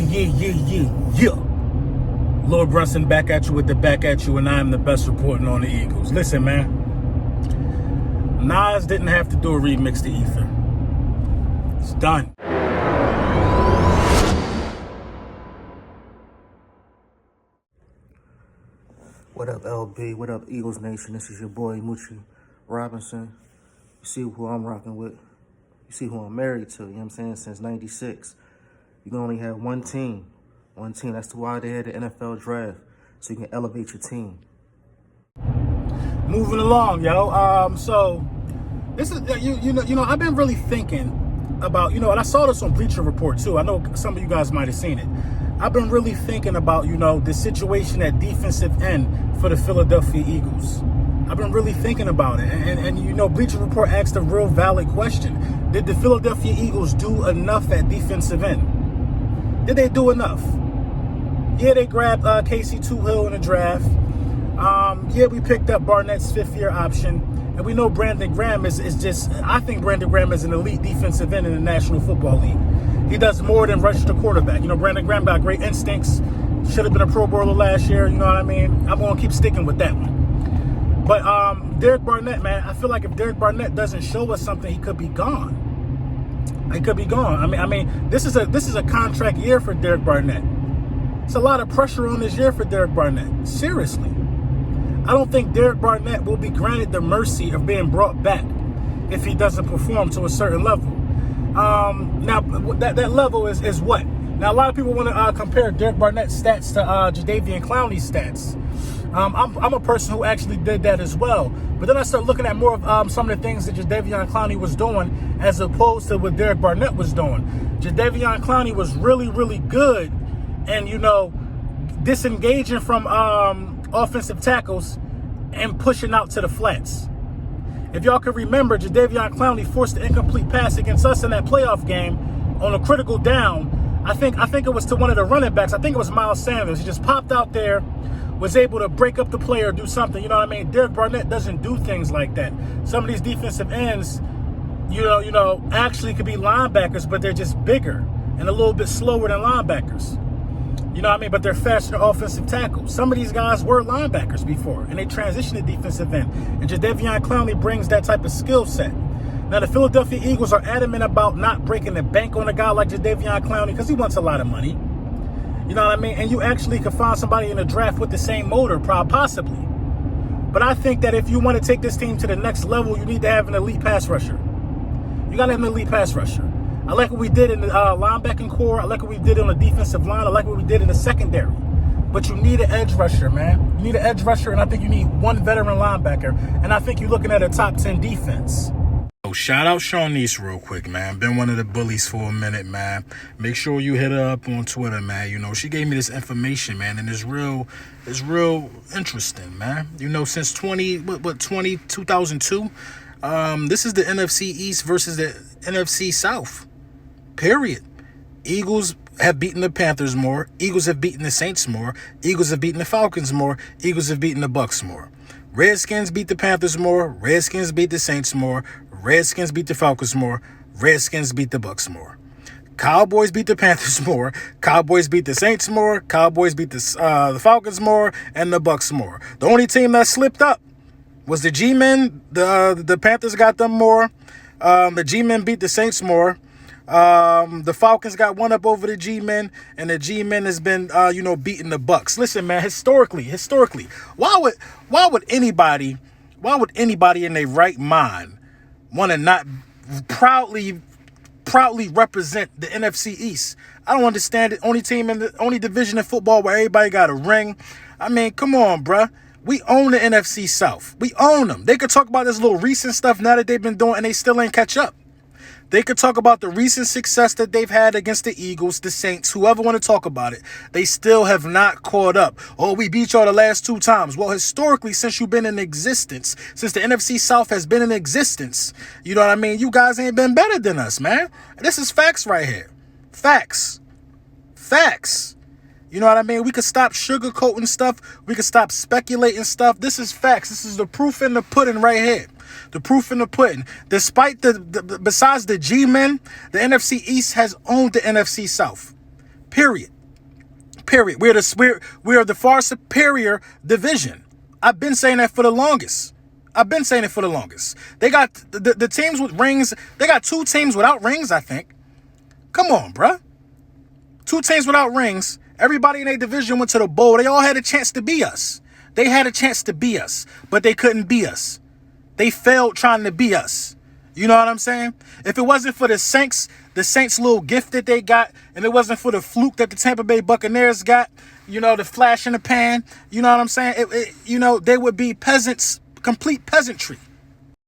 Yeah. Lord Brunson back at you with the back at you, and I am the best reporting on the Eagles. Listen, man. Nas didn't have to do a remix to Ether. It's done. What up, LB? What up, Eagles Nation? This is your boy, Moochie Robinson. You see who I'm rocking with. You see who I'm married to, you know what I'm saying, since 96. You can only have one team. One team. That's why they had the NFL draft, so you can elevate your team. Moving along, yo. So this is you know I've been really thinking about, and I saw this on Bleacher Report too. I know some of you guys might have seen it. I've been really thinking about, the situation at defensive end for the Philadelphia Eagles. I've been really thinking about it. And Bleacher Report asked a real valid question. Did the Philadelphia Eagles do enough at defensive end? Did they do enough? Yeah, they grabbed Casey Toohill in the draft. Yeah, we picked up Barnett's fifth-year option. And we know Brandon Graham I think Brandon Graham is an elite defensive end in the National Football League. He does more than rush the quarterback. Brandon Graham got great instincts. Should have been a Pro Bowler last year. You know what I mean? I'm going to keep sticking with that one. But Derek Barnett, man, I feel like if Derek Barnett doesn't show us something, he could be gone. He could be gone. I mean, this is a contract year for Derek Barnett. It's a lot of pressure on this year for Derek Barnett. Seriously. I don't think Derek Barnett will be granted the mercy of being brought back if he doesn't perform to a certain level. Now, that level is what? Now, a lot of people want to compare Derek Barnett's stats to Jadeveon Clowney's stats. I'm a person who actually did that as well. But then I started looking at more of some of the things that Jadeveon Clowney was doing as opposed to what Derek Barnett was doing. Jadeveon Clowney was really, really good and, disengaging from offensive tackles and pushing out to the flats. If y'all can remember, Jadeveon Clowney forced an incomplete pass against us in that playoff game on a critical down. I think it was to one of the running backs. I think it was Miles Sanders. He just popped out there, was able to break up the play or do something. You know what I mean? Derek Barnett doesn't do things like that. Some of these defensive ends, actually could be linebackers, but they're just bigger and a little bit slower than linebackers. You know what I mean? But they're faster than offensive tackles. Some of these guys were linebackers before, and they transitioned to defensive end. And Jadeveon Clowney brings that type of skill set. Now, the Philadelphia Eagles are adamant about not breaking the bank on a guy like Jadeveon Clowney because he wants a lot of money. You know what I mean? And you actually could find somebody in the draft with the same motor, possibly. But I think that if you want to take this team to the next level, you need to have an elite pass rusher. You got to have an elite pass rusher. I like what we did in the linebacking core. I like what we did on the defensive line. I like what we did in the secondary. But you need an edge rusher, man. You need an edge rusher, and I think you need one veteran linebacker. And I think you're looking at a top 10 defense. Oh, shout out Shawnice real quick, man. Been one of the bullies for a minute, man. Make sure you hit her up on Twitter, man. She gave me this information, man, and it's real interesting, man. Since 2002, this is the NFC East versus the NFC South. Period. Eagles have beaten the Panthers more. Eagles have beaten the Saints more. Eagles have beaten the Falcons more. Eagles have beaten the Bucks more. Redskins beat the Panthers more. Redskins beat the Saints more. Redskins beat the Falcons more. Redskins beat the Bucks more. Cowboys beat the Panthers more. Cowboys beat the Saints more. Cowboys beat the Falcons more, and the Bucks more. The only team that slipped up was the G-Men. The Panthers got them more. The G-Men beat the Saints more. The Falcons got one up over the G-Men, and the G-Men has been, beating the Bucks. Listen, man, historically, why would anybody in their right mind want to not proudly represent the NFC East? I don't understand it. Only division in football where everybody got a ring. I mean, come on, bruh. We own the NFC South. We own them. They could talk about this little recent stuff now that they've been doing, and they still ain't catch up. They could talk about the recent success that they've had against the Eagles, the Saints, whoever want to talk about it. They still have not caught up. Oh, we beat y'all the last 2 times. Well, historically, since you've been in existence, since the NFC South has been in existence, you know what I mean? You guys ain't been better than us, man. This is facts right here. Facts. You know what I mean? We could stop sugarcoating stuff. We could stop speculating stuff. This is facts. This is the proof in the pudding right here. The proof in the pudding. Despite besides the G-Men, the NFC East has owned the NFC South. Period. We are the far superior division. I've been saying that for the longest. They got the teams with rings. They got 2 teams without rings, I think. Come on, bruh. 2 teams without rings. Everybody in their division went to the bowl. They all had a chance to be us. They had a chance to be us, but they couldn't be us. They failed trying to be us. You know what I'm saying? If it wasn't for the Saints little gift that they got, and it wasn't for the fluke that the Tampa Bay Buccaneers got, the flash in the pan, you know what I'm saying? They would be peasants, complete peasantry.